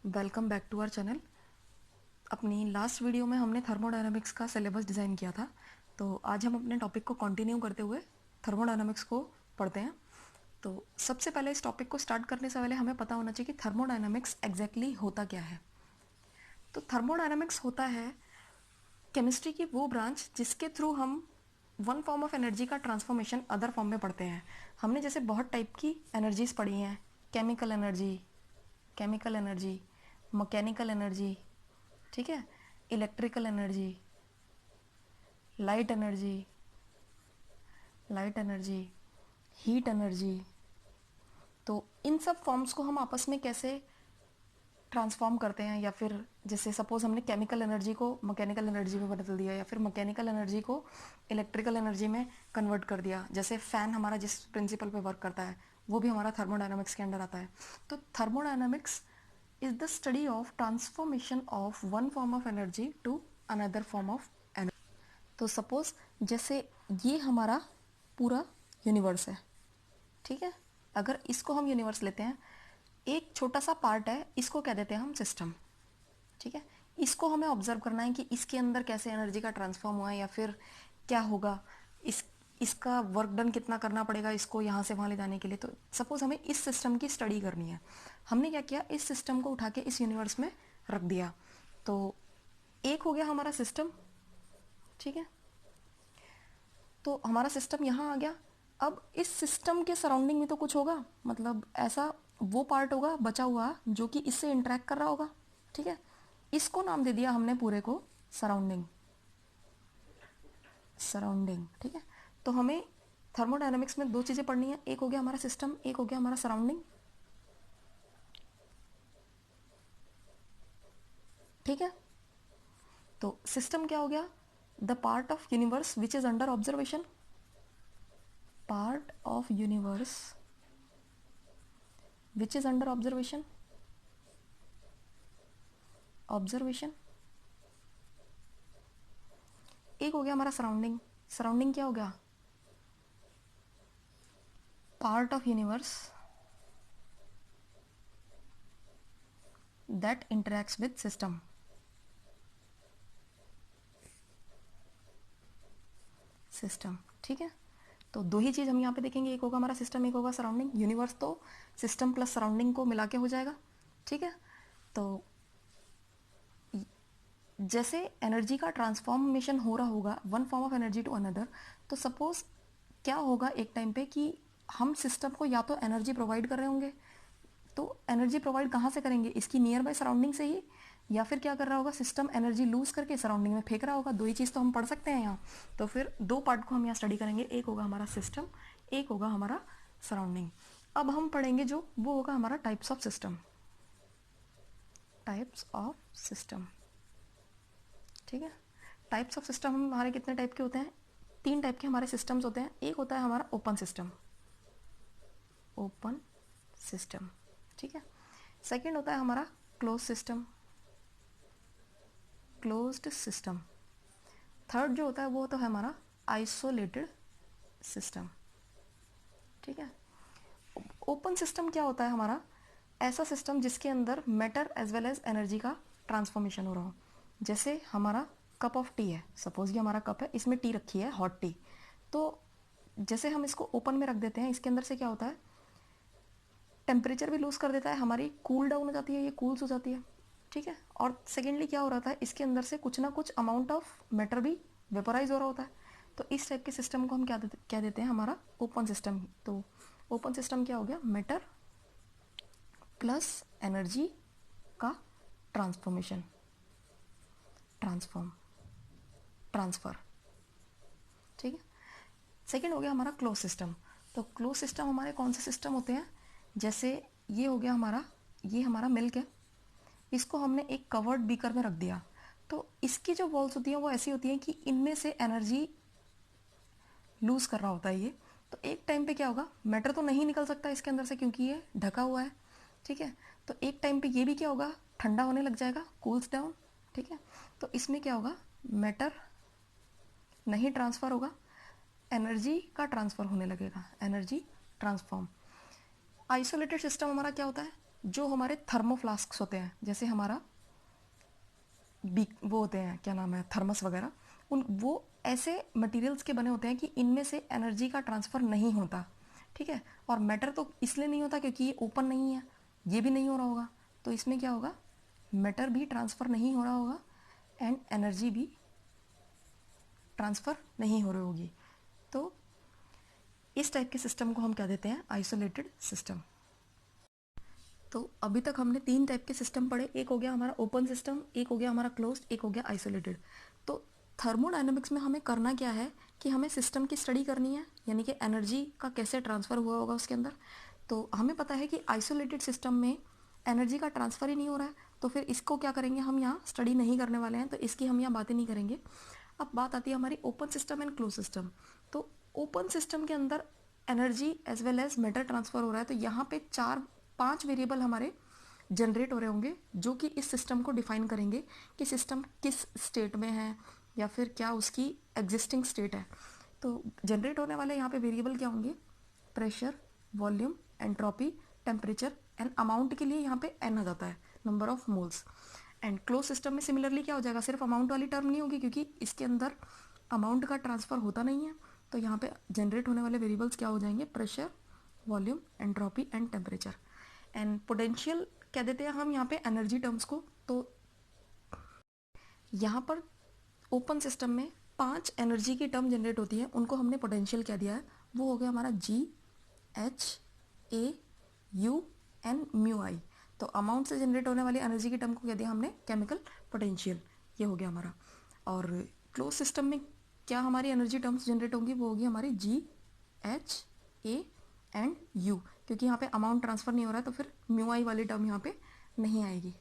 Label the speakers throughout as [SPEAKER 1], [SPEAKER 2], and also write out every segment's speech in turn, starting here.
[SPEAKER 1] Welcome back to our channel. अपनी last video में हमने थर्मोडायनामिक्स का सिलेबस डिज़ाइन किया था, तो आज हम अपने टॉपिक को कंटिन्यू करते हुए थर्मोडायनामिक्स को पढ़ते हैं। तो सबसे पहले इस टॉपिक को स्टार्ट करने से पहले हमें पता होना चाहिए कि थर्मोडायनामिक्स एग्जैक्टली होता क्या है। तो थर्मोडायनामिक्स होता है केमिस्ट्री की वो ब्रांच जिसके थ्रू हम वन फॉर्म ऑफ एनर्जी का ट्रांसफॉर्मेशन अदर फॉर्म में पढ़ते हैं। हमने जैसे बहुत टाइप की एनर्जीज पढ़ी हैं, केमिकल एनर्जी, मैकेनिकल एनर्जी, ठीक है, electrical energy, light energy, heat energy. तो इन सब फॉर्म्स को हम आपस में कैसे ट्रांसफॉर्म करते हैं, या फिर जैसे सपोज हमने केमिकल एनर्जी को मैकेनिकल एनर्जी में बदल दिया, या फिर मैकेनिकल एनर्जी को इलेक्ट्रिकल एनर्जी में कन्वर्ट कर दिया। जैसे फ़ैन हमारा जिस प्रिंसिपल पे वर्क करता है वो भी हमारा थर्मोडायनामिक्स के अंडर आता है। तो thermodynamics is the study of transformation of one form of energy to another form of energy. तो सपोज जैसे ये हमारा पूरा यूनिवर्स है, ठीक है। अगर इसको हम यूनिवर्स लेते हैं, एक छोटा सा पार्ट है, इसको कह देते हैं हम सिस्टम, ठीक है। इसको हमें ऑब्जर्व करना है कि इसके अंदर कैसे एनर्जी का ट्रांसफॉर्म हुआ है, या फिर क्या होगा, इसका वर्क डन कितना करना पड़ेगा इसको यहाँ से वहाँ ले जाने के लिए। तो सपोज हमें इस सिस्टम की स्टडी करनी है। हमने क्या किया, इस सिस्टम को उठा के इस यूनिवर्स में रख दिया। तो एक हो गया हमारा सिस्टम, ठीक है। तो हमारा सिस्टम यहाँ आ गया। अब इस सिस्टम के सराउंडिंग में तो कुछ होगा, मतलब ऐसा वो पार्ट होगा बचा हुआ जो कि इससे इंटरेक्ट कर रहा होगा, ठीक है। इसको नाम दे दिया हमने पूरे को सराउंडिंग, ठीक है। तो हमें थर्मोडायनामिक्स में दो चीज़ें पढ़नी है, एक हो गया हमारा सिस्टम, एक हो गया हमारा सराउंडिंग, ठीक है। तो सिस्टम क्या हो गया, the part of universe which is under observation, part of universe which is under observation, एक हो गया हमारा सराउंडिंग। सराउंडिंग क्या हो गया, part of universe that interacts with system, ठीक है। तो दो ही चीज़ हम यहाँ पे देखेंगे, एक होगा हमारा सिस्टम, एक होगा सराउंडिंग। यूनिवर्स तो सिस्टम प्लस सराउंडिंग को मिला के हो जाएगा, ठीक है। तो जैसे एनर्जी का ट्रांसफॉर्मेशन हो रहा होगा one form of energy to another, तो सपोज क्या होगा एक टाइम पे कि हम सिस्टम को या तो एनर्जी प्रोवाइड कर रहे होंगे, तो एनर्जी प्रोवाइड कहाँ से करेंगे, इसकी नियर बाय सराउंडिंग से ही, या फिर क्या कर रहा होगा, सिस्टम एनर्जी लूज करके सराउंडिंग में फेंक रहा होगा। दो ही चीज़ तो हम पढ़ सकते हैं यहाँ। तो फिर दो पार्ट को हम यहाँ स्टडी करेंगे, एक होगा हमारा सिस्टम, एक होगा हमारा सराउंडिंग। अब हम पढ़ेंगे जो वो होगा हमारा टाइप्स ऑफ सिस्टम, ठीक है। टाइप्स ऑफ सिस्टम हमारे कितने टाइप के होते हैं, तीन टाइप के हमारे सिस्टम्स होते हैं। एक होता है हमारा ओपन सिस्टम, ठीक है। सेकंड होता है हमारा क्लोज्ड सिस्टम। थर्ड जो होता है वो तो है हमारा आइसोलेटेड सिस्टम, ठीक है। ओपन सिस्टम क्या होता है हमारा, ऐसा सिस्टम जिसके अंदर matter as well as energy का ट्रांसफॉर्मेशन हो रहा हो। जैसे हमारा कप ऑफ टी है, सपोज ये हमारा कप है, इसमें टी रखी है, हॉट टी। तो जैसे हम इसको ओपन में रख देते हैं, इसके अंदर से क्या होता है, टेम्परेचर भी लूज कर देता है, हमारी कूल डाउन हो जाती है, ये कूल्स हो जाती है, ठीक है। और सेकेंडली क्या हो रहा था, इसके अंदर से कुछ ना कुछ अमाउंट ऑफ मैटर भी वेपोराइज हो रहा होता है। तो इस टाइप के सिस्टम को हम क्या देते हैं, हमारा ओपन सिस्टम। तो ओपन सिस्टम क्या हो गया, मैटर प्लस एनर्जी का ट्रांसफर, ठीक है। सेकेंड हो गया हमारा क्लोज सिस्टम। तो क्लोज सिस्टम हमारे कौन से सिस्टम होते हैं, जैसे ये हो गया हमारा, ये हमारा मिल्क है, इसको हमने एक कवर्ड बीकर में रख दिया। तो इसकी जो वॉल्स होती हैं वो ऐसी होती हैं कि इनमें से एनर्जी लूज कर रहा होता है ये। तो एक टाइम पे क्या होगा, मैटर तो नहीं निकल सकता इसके अंदर से क्योंकि ये ढका हुआ है, ठीक है। तो एक टाइम पे ये भी क्या होगा, ठंडा होने लग जाएगा, कूल्स डाउन, ठीक है। तो इसमें क्या होगा, मैटर नहीं ट्रांसफ़र होगा, एनर्जी का ट्रांसफ़र होने लगेगा, एनर्जी ट्रांसफॉर्म। आइसोलेटेड सिस्टम हमारा क्या होता है, जो हमारे थर्मोफ्लास्क्स होते हैं, जैसे हमारा वो होते हैं, क्या नाम है, थर्मस वगैरह, उन वो ऐसे मटेरियल्स के बने होते हैं कि इनमें से एनर्जी का ट्रांसफ़र नहीं होता, ठीक है। और मैटर तो इसलिए नहीं होता क्योंकि ये ओपन नहीं है, ये भी नहीं हो रहा होगा, तो इसमें क्या होगा, मैटर भी ट्रांसफ़र नहीं हो रहा होगा एंड एनर्जी भी ट्रांसफ़र नहीं हो रही होगी। तो इस टाइप के सिस्टम को हम क्या देते हैं, आइसोलेटेड सिस्टम। तो अभी तक हमने 3 टाइप के सिस्टम पढ़े, एक हो गया हमारा ओपन सिस्टम, एक हो गया हमारा क्लोज्ड, एक हो गया आइसोलेटेड। तो थर्मोडायनेमिक्स में हमें करना क्या है कि हमें सिस्टम की स्टडी करनी है, यानी कि एनर्जी का कैसे ट्रांसफ़र हुआ होगा उसके अंदर। तो हमें पता है कि आइसोलेटेड सिस्टम में एनर्जी का ट्रांसफ़र ही नहीं हो रहा है, तो फिर इसको क्या करेंगे, हम यहाँ स्टडी नहीं करने वाले हैं, तो इसकी हम यहाँ बातें नहीं करेंगे। अब बात आती है हमारी open system and close system. तो ओपन सिस्टम के अंदर energy as well as matter transfer हो रहा है, तो यहाँ पे 4-5 वेरिएबल हमारे जनरेट हो रहे होंगे जो कि इस सिस्टम को डिफाइन करेंगे कि सिस्टम किस स्टेट में है या फिर क्या उसकी एग्जिस्टिंग स्टेट है। तो जनरेट होने वाले यहाँ पे वेरिएबल क्या होंगे, pressure, volume, entropy, temperature and amount के लिए यहाँ पे एन आ जाता है, number of moles. And close system में सिमिलरली क्या हो जाएगा, सिर्फ अमाउंट वाली टर्म नहीं होगी क्योंकि इसके अंदर अमाउंट का ट्रांसफ़र होता नहीं है, तो यहाँ पे जनरेट होने वाले वेरिएबल्स क्या हो जाएंगे, pressure, volume, entropy and temperature. And potential कह देते हैं हम यहाँ पे एनर्जी टर्म्स को। तो यहाँ पर ओपन सिस्टम में 5 एनर्जी की टर्म जनरेट होती है, उनको हमने पोटेंशियल कह दिया है, वो हो गया हमारा G, H, A, U and mu I. तो अमाउंट से जनरेट होने वाली एनर्जी की टर्म को कह दिया हमने केमिकल पोटेंशियल, ये हो गया हमारा। और क्लोज सिस्टम में क्या हमारी एनर्जी टर्म्स जनरेट होंगी, वो होगी हमारी जी, एच, ए एंड यू, क्योंकि यहाँ पे अमाउंट ट्रांसफ़र नहीं हो रहा है तो फिर म्यू आई वाली टर्म यहाँ पे नहीं आएगी।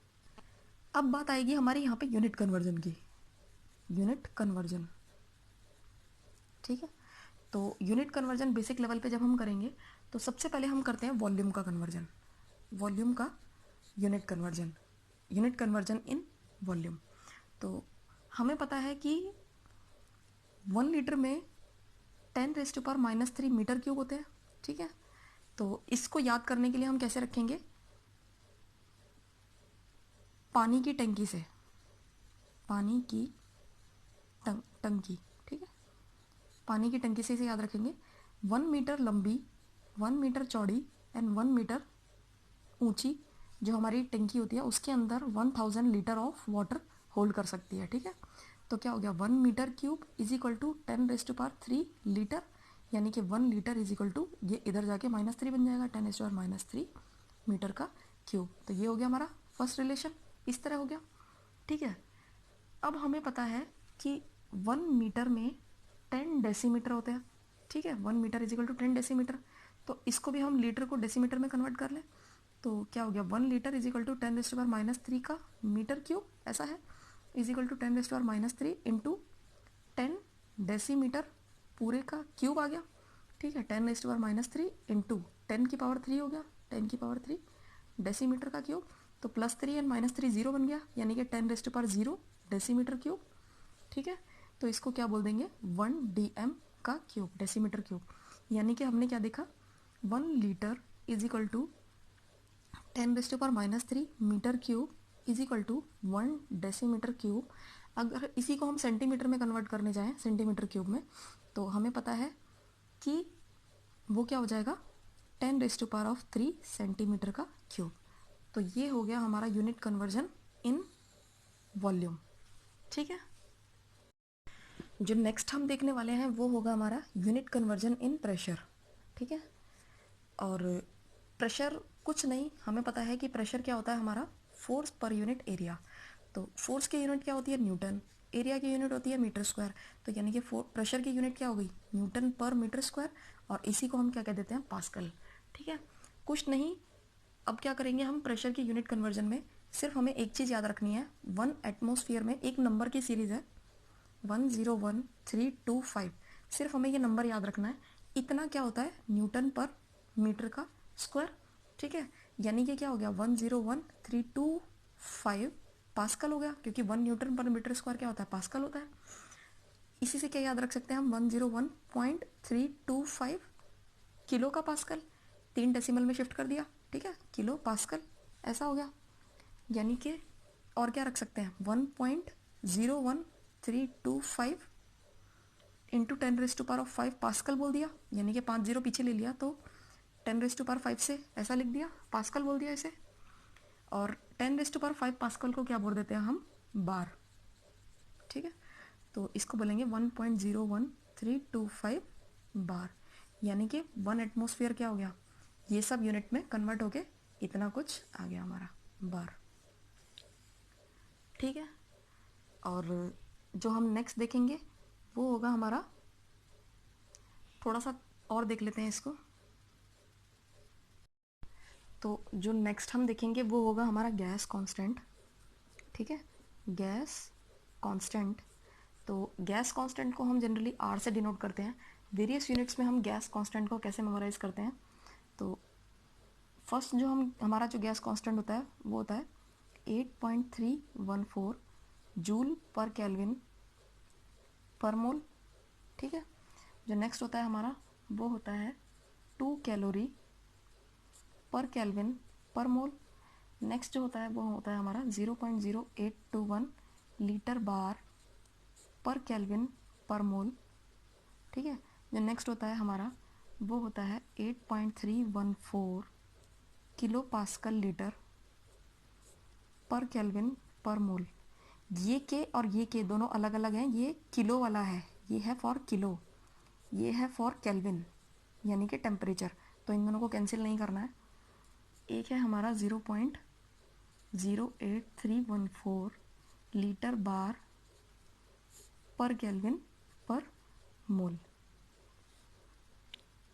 [SPEAKER 1] अब बात आएगी हमारी यहाँ पे यूनिट कन्वर्जन की, यूनिट कन्वर्जन, ठीक है। तो यूनिट कन्वर्जन बेसिक लेवल पे जब हम करेंगे तो सबसे पहले हम करते हैं वॉल्यूम का कन्वर्जन, वॉल्यूम का unit conversion, unit conversion in volume. तो हमें पता है कि 1 लीटर में 10⁻³ मीटर क्यूब होते हैं, ठीक है। तो इसको याद करने के लिए हम कैसे रखेंगे, पानी की टंकी से, पानी की टंकी, ठीक है, पानी की टंकी से इसे याद रखेंगे। 1 मीटर लंबी, 1 मीटर चौड़ी एंड 1 मीटर ऊंची जो हमारी टंकी होती है उसके अंदर 1000 लीटर ऑफ वाटर होल्ड कर सकती है, ठीक है। तो क्या हो गया, 1 metre cube is equal to 10⁻³ litre, यानी कि 1 लीटर इज इक्वल टू, ये इधर जाके -3 बन जाएगा, 10⁻³ मीटर का क्यूब। तो ये हो गया हमारा फर्स्ट रिलेशन, इस तरह हो गया, ठीक है। अब हमें पता है कि 1 मीटर में 10 डेसीमीटर होते हैं, ठीक है, 1 metre is equal to 10 decimetre. तो इसको भी हम लीटर को डेसीमीटर में कन्वर्ट कर लें, तो क्या हो गया, 1 लीटर इज इक्वल टू 10⁻³ का मीटर क्यूब, ऐसा है, is equal to 10⁻³ into 10 decimetre पूरे का क्यूब आ गया, ठीक है। 10⁻³ इंटू 10⁻³ हो गया, 10⁻³ डेसीमीटर का क्यूब, तो +3 एंड -3 0 बन गया, यानी कि 10⁻0 डेसीमीटर क्यूब, ठीक है। तो इसको क्या बोल देंगे, 1 dm का क्यूब, डेसीमीटर क्यूब। यानी कि हमने क्या देखा, 1 litre is equal to 10⁻³ metre cube is equal to 1 decimetre cube. अगर इसी को हम सेंटीमीटर में कन्वर्ट करने जाएं, सेंटीमीटर क्यूब में, तो हमें पता है कि वो क्या हो जाएगा, 10⁻³ सेंटीमीटर का क्यूब। तो ये हो गया हमारा यूनिट कन्वर्जन इन वॉल्यूम, ठीक है। जो नेक्स्ट हम देखने वाले हैं वो होगा हमारा यूनिट कन्वर्जन इन प्रेशर, ठीक है। और प्रेशर कुछ नहीं, हमें पता है कि प्रेशर क्या होता है हमारा, फोर्स पर यूनिट एरिया। तो फोर्स की यूनिट क्या होती है, न्यूटन, एरिया की यूनिट होती है मीटर स्क्वायर। तो यानी कि प्रेशर की यूनिट क्या हो गई, न्यूटन पर मीटर स्क्वायर, और इसी को हम क्या कह देते हैं, पास्कल, ठीक है। कुछ नहीं, अब क्या करेंगे हम प्रेशर की यूनिट कन्वर्जन में, सिर्फ हमें एक चीज़ याद रखनी है, 1 एटमॉस्फेयर में एक नंबर की सीरीज़ है 101325, सिर्फ हमें ये नंबर याद रखना है, इतना क्या होता है न्यूटन पर मीटर का स्क्वायर, ठीक है। यानी कि क्या हो गया, 101325 पास्कल हो गया, क्योंकि 1 न्यूटन पर मीटर स्क्वायर क्या होता है, पास्कल होता है। इसी से क्या याद रख सकते हैं हम, 101.325 किलो का पास्कल, 3 डेसिमल में शिफ्ट कर दिया, ठीक है, किलो पास्कल ऐसा हो गया, यानी कि और क्या रख सकते हैं, 1.01325 इंटू 10⁵ पास्कल बोल दिया, यानी कि 5 जीरो पीछे ले लिया तो 10⁵ से ऐसा लिख दिया, पास्कल बोल दिया इसे। और 10⁵ पास्कल को क्या बोल देते हैं हम, बार। ठीक है, तो इसको बोलेंगे 1.01325 बार, यानी कि 1 एटमॉस्फेयर क्या हो गया, ये सब यूनिट में कन्वर्ट होके इतना कुछ आ गया हमारा बार। ठीक है, और जो हम नेक्स्ट देखेंगे वो होगा हमारा, थोड़ा सा और देख लेते हैं इसको। तो जो नेक्स्ट हम देखेंगे वो होगा हमारा गैस कांस्टेंट। ठीक है, गैस कांस्टेंट। तो गैस कांस्टेंट को हम जनरली आर से डिनोट करते हैं। वेरियस यूनिट्स में हम गैस कांस्टेंट को कैसे मेमोराइज करते हैं, तो फर्स्ट जो हमारा जो गैस कांस्टेंट होता है वो होता है 8.314 जूल पर केल्विन पर मोल। ठीक है, जो नेक्स्ट होता है हमारा वो होता है 2 कैलोरी पर केल्विन पर मोल। नेक्स्ट जो होता है वो होता है हमारा 0.0821 लीटर बार पर केल्विन पर मोल। ठीक है, जो नेक्स्ट होता है हमारा वो होता है 8.314 किलो पास्कल लीटर पर केल्विन पर मोल। ये के और ये के दोनों अलग अलग हैं, ये किलो वाला है, ये है फॉर किलो, ये है फॉर केल्विन यानी कि टेम्परेचर, तो इन दोनों को कैंसिल नहीं करना है। एक है हमारा 0.08314 लीटर बार पर केल्विन पर मोल।